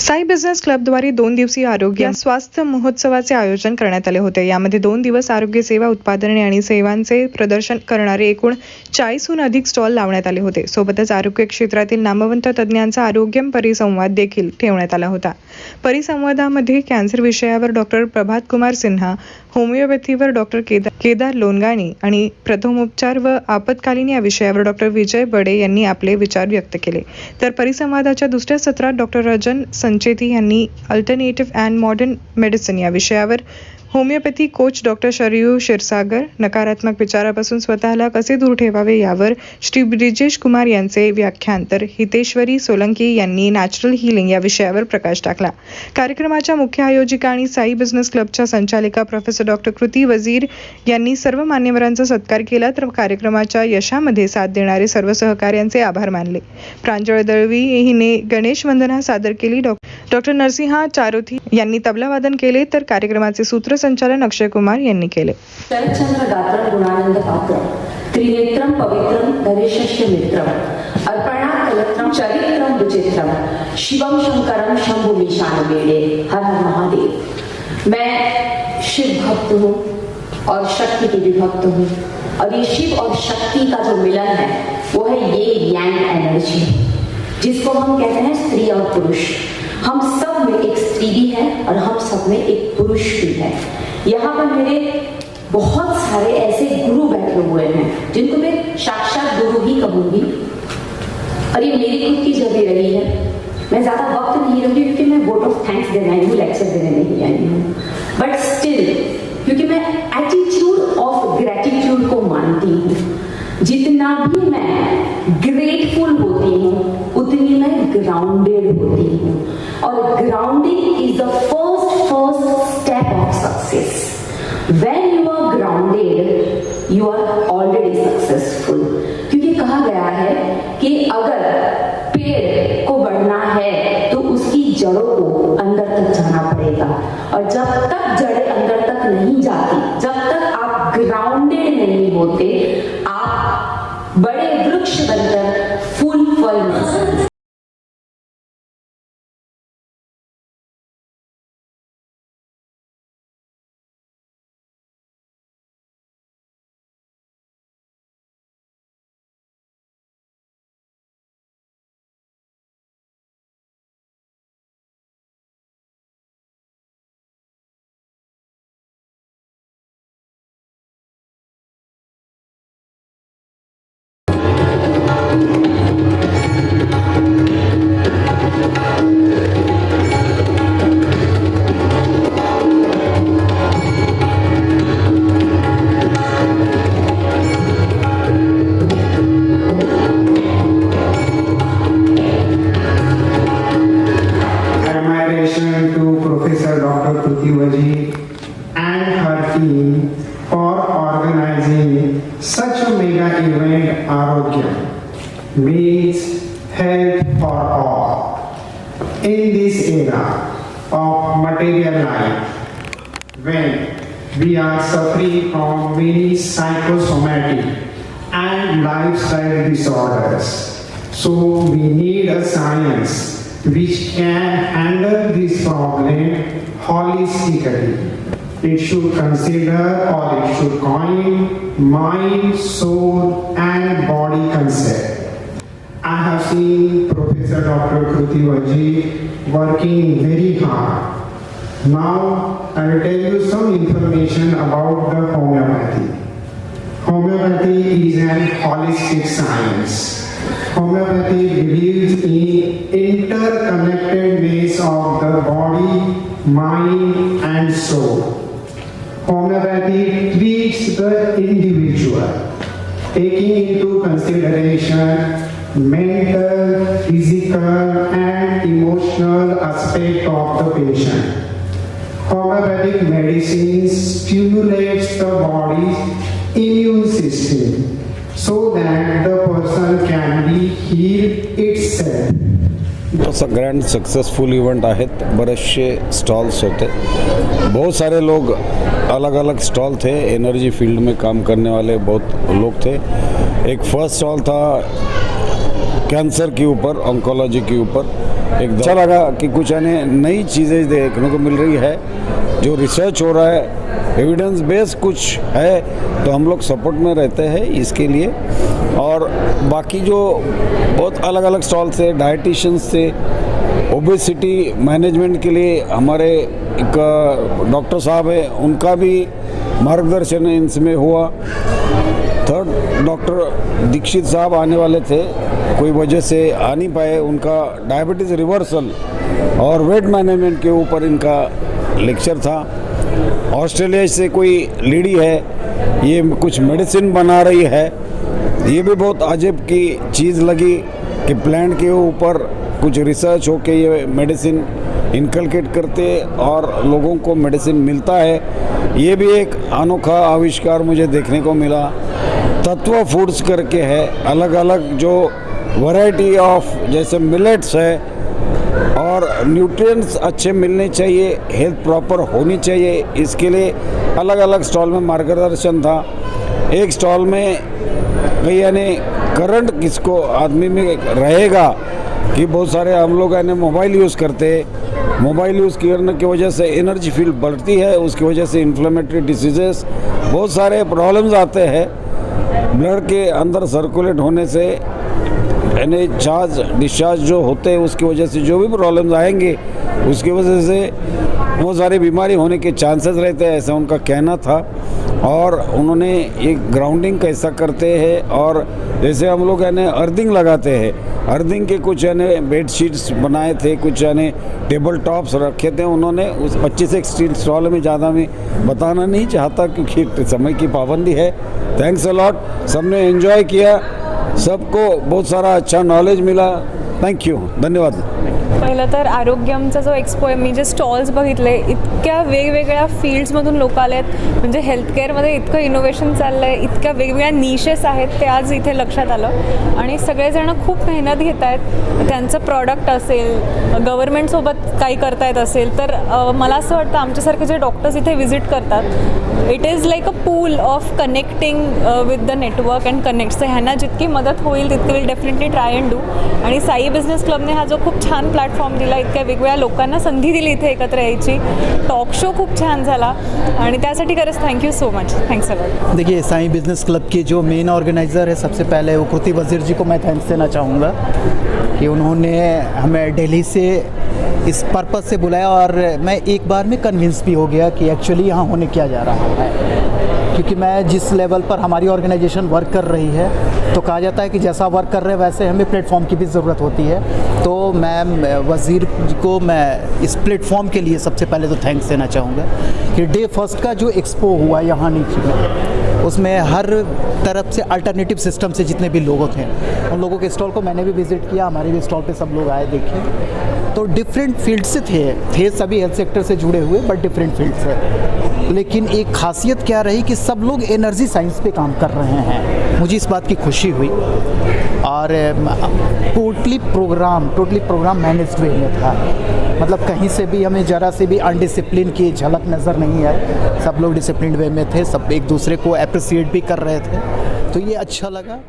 Sai business क्लबद्वारे 2 दिवसीय आरोग्य स्वास्थ्य महोत्सवाचे आयोजन करण्यात आले होते। यामध्ये 2 दिवस आरोग्य सेवा उत्पादने आणि सेवांचे प्रदर्शन करणारे एकूण 40हून अधिक स्टॉल लावण्यात आले होते। सोबतच आरोग्य क्षेत्रातील नामवंत तज्ञांचा आरोग्य परिसंवाद देखील ठेवण्यात आला होता। परिसंवादामध्ये कॅन्सर विषयावर डॉक्टर प्रभात कुमार सिन्हा, होमिओपॅथीवर डॉक्टर केदार लोणगाणी आणि प्रथमोपचार व आपत्कालीन या विषयावर डॉक्टर विजय बडे यांनी आपले विचार व्यक्त केले। तर परिसंवादाच्या दुसऱ्या सत्रात डॉक्टर रजन संचेती यांनी अल्टरनेटिव्ह अँड मॉडर्न मेडिसिन या विषयावर homeopathy coach doctor Sharayu Kshirsagar, नकारात्मक विचारापासून स्वतःला कसे दूर ठेवावे यावर श्री ब्रिजेश कुमार यांचे व्याख्यान, तर हितेश्वरी सोलंकी यांनी नॅचरल हीलिंग या विषयावर प्रकाश टाकला। कार्यक्रमाच्या मुख्य आयोजिका आणि साई बिझनेस क्लबच्या संचालिका प्रोफेसर डॉक्टर कृती वजीर यांनी सर्व मान्यवरांचा सत्कार केला, तर कार्यक्रमाच्या यशामध्ये साथ देणारे सर्व सहकाऱ्यांचे आभार मानले। प्रांजळ दळवी हिने गणेश वंदना सादर केली। डॉक्टर नरसिंहा चारोथी यांनी तबला वादन केले, तर कार्यक्रमाचे सूत्रसंचालन अक्षय कुमार यांनी केले। शरच्चंद्र गात्रं गुणानंद पात्रं त्रिनेत्रं पवित्रं नरेशस्य मित्रं अर्पणा कलत्रं चरित्रं विचित्रं शिवम शंकरं शंभुमीशानवेदे। हर हर महादेव। मैं शिव भक्त हूँ और शक्ति की भी भक्त हूँ, और ये शिव और शक्ति का जो मिलन है वो है ये यांग एनर्जी, जिसको हम कहते हैं स्त्री और पुरुष। हम सब में एक स्त्री भी है और हम सब में एक पुरुष भी है। यहाँ पर मेरे बहुत सारे ऐसे गुरु बैठे हुए हैं जिनको मैं साक्षात गुरु ही कहूंगी, और ये मेरी खुद की जगह रही है। मैं ज्यादा वक्त नहीं लूंगी क्योंकि मैं वोट ऑफ थैंक्स देने आई हूँ, लेक्चर देने नहीं आई हूँ, बट स्टिल क्योंकि मैं एटीट्यूड ऑफ ग्रेटिट्यूड को मानती हूँ। जितना भी मैं ग्रेटफुल होती हूँ उतनी मैं ग्राउंडेड होती हूँ, और grounding is the first step of success. When you are grounded, you are already successful। क्योंकि कहा गया है कि अगर पेड़ को बढ़ना है तो उसकी जड़ों को अंदर तक जाना पड़ेगा, और जब तक जड़ें अंदर तक नहीं जाती, जब तक आप ग्राउंडेड नहीं होते, आप बड़े वृक्ष बनकर फूल फल नहीं सकते। To Professor Dr. Kruti Wajir and her team for organizing such a mega event. Arogya means health for all. In this era of material life, when we are suffering from many psychosomatic and lifestyle disorders, so we need a science which can handle this problem holistically. It should consider, or it should coin, mind, soul and body concept. I have seen Professor Dr. Kruti Wajir working very hard. Now I will tell you some information about the homeopathy. Homeopathy is an holistic science. Homeopathy believes in interconnectedness of the body, mind and soul. Homeopathy treats the individual, taking into consideration mental, physical and emotional aspect of the patient. Homeopathic medicine stimulates the body's immune system so that the person can be healed itself. असा grand successful event आहेत, बरेचसे stalls होते, बहुत सारे लोग अलग अलग stall थे, एनर्जी फील्ड में काम करने वाले बहुत लोग थे। एक फर्स्ट स्टॉल था कैंसर के ऊपर, ऑन्कोलॉजी के ऊपर, एक अच्छा लगा कि कुछ नई चीज़ें देखने को मिल रही है, जो रिसर्च हो रहा है, एविडेंस बेस कुछ है, तो हम लोग सपोर्ट में रहते हैं इसके लिए। और बाकी जो बहुत अलग अलग स्टॉल से डाइटिशियंस से ओबेसिटी मैनेजमेंट के लिए हमारे एक डॉक्टर साहब है, उनका भी मार्गदर्शन इसमें हुआ। थर्ड डॉक्टर दीक्षित साहब आने वाले थे, कोई वजह से आ नहीं पाए, उनका डायबिटीज़ रिवर्सल और वेट मैनेजमेंट के ऊपर इनका लेक्चर था। ऑस्ट्रेलिया से कोई लेडी है, ये कुछ मेडिसिन बना रही है, ये भी बहुत अजब की चीज़ लगी कि प्लांट के ऊपर कुछ रिसर्च हो के ये मेडिसिन इनकलकेट करते और लोगों को मेडिसिन मिलता है। ये भी एक अनोखा आविष्कार मुझे देखने को मिला। तत्व फूड्स करके है, अलग अलग जो वैरायटी ऑफ जैसे मिलेट्स है और न्यूट्रिएंट्स अच्छे मिलने चाहिए, हेल्थ प्रॉपर होनी चाहिए, इसके लिए अलग अलग स्टॉल में मार्गदर्शन था। एक स्टॉल में कई यानी करंट किसको आदमी में रहेगा कि बहुत सारे हम लोग मोबाइल यूज़ करते हैं, मोबाइल यूज़ करने की वजह से एनर्जी फील बढ़ती है, उसकी वजह से इन्फ्लेमेटरी डिसीजेस बहुत सारे प्रॉब्लम्स आते हैं। ब्लड के अंदर सर्कुलेट होने से यानी चार्ज डिस्चार्ज जो होते हैं उसकी वजह से जो भी प्रॉब्लम्स आएंगे उसकी वजह से बहुत सारी बीमारी होने के चांसेस रहते हैं, ऐसा उनका कहना था। और उन्होंने ये ग्राउंडिंग कैसा करते हैं और जैसे हम लोग अर्थिंग लगाते हैं, अर्थिंग के कुछ बेड शीट्स बनाए थे, कुछ टेबल टॉप्स रखे थे उन्होंने। उस 25 एक स्टील स्टॉल में ज़्यादा मैं बताना नहीं चाहता क्योंकि समय की पाबंदी है। थैंक्स अ लॉट, सबने एंजॉय किया, सबको बहुत सारा अच्छा नॉलेज मिला। थँक यू, धन्यवाद। पहिलं तर आरोग्यमचा जो एक्सपो आहे, मी जे स्टॉल्स बघितले, इतक्या वेगवेगळ्या फील्ड्समधून लोक आले आहेत, म्हणजे हेल्थकेअरमध्ये इतकं इनोव्हेशन चाललं आहे, इतक्या वेगवेगळ्या निशेस आहेत, ते आज इथे लक्षात आलं आणि सगळेजण खूप मेहनत घेत आहेत. त्यांचं प्रॉडक्ट असेल, गव्हर्नमेंटसोबत काही करतायत असेल, तर मला असं वाटतं आमच्यासारखे जे डॉक्टर्स इथे व्हिजिट करतात, it is like a pool of connecting with the network and connect. तर ह्यांना जितकी मदत होईल तितकी will definitely try and do. आणि साई बिझनेस क्लबने हा जो खूप छान प्लॅटफॉर्म दिला, इतक्या वेगवेगळ्या लोकांना संधी दिली इथे एकत्र यायची, टॉक शो खूप छान झाला आणि त्यासाठी खरंच thank you so much. Thanks a lot. देखिए, साई बिज़नेस क्लब के जो मेन ऑर्गेनाइज़र है, सबसे पहले वो कृति वज़ीर जी को मैं थैंक्स देना चाहूँगा कि उन्होंने हमें दिल्ली से इस पर्पज़ से बुलाया और मैं एक बार में कन्विंस भी हो गया कि एक्चुअली यहाँ होने क्या जा रहा है, क्योंकि मैं जिस लेवल पर हमारी ऑर्गेनाइजेशन वर्क कर रही है तो कहा जाता है कि जैसा वर्क कर रहे हैं वैसे हमें प्लेटफॉर्म की भी ज़रूरत होती है। तो मैं वज़ीर को मैं इस प्लेटफॉर्म के लिए सबसे पहले तो थैंक्स देना चाहूँगा कि डे फर्स्ट का जो एक्सपो हुआ यहाँ नीचे में, उसमें हर तरफ से अल्टरनेटिव सिस्टम से जितने भी लोग थे उन लोगों के स्टॉल को मैंने भी विज़िट किया, हमारे भी स्टॉल पे सब लोग आए देखे। तो डिफरेंट फील्ड से थे सभी हेल्थ सेक्टर से जुड़े हुए, बट डिफरेंट फील्ड से। लेकिन एक खासियत क्या रही कि सब लोग एनर्जी साइंस पे काम कर रहे हैं, मुझे इस बात की खुशी हुई। और टोटली प्रोग्राम मैनेज्ड वे में था, मतलब कहीं से भी हमें ज़रा से भी अनडिसिप्लिन की झलक नज़र नहीं आई, सब लोग डिसिप्लिन वे में थे, सब एक दूसरे को अप्रिसिएट भी कर रहे थे, तो ये अच्छा लगा।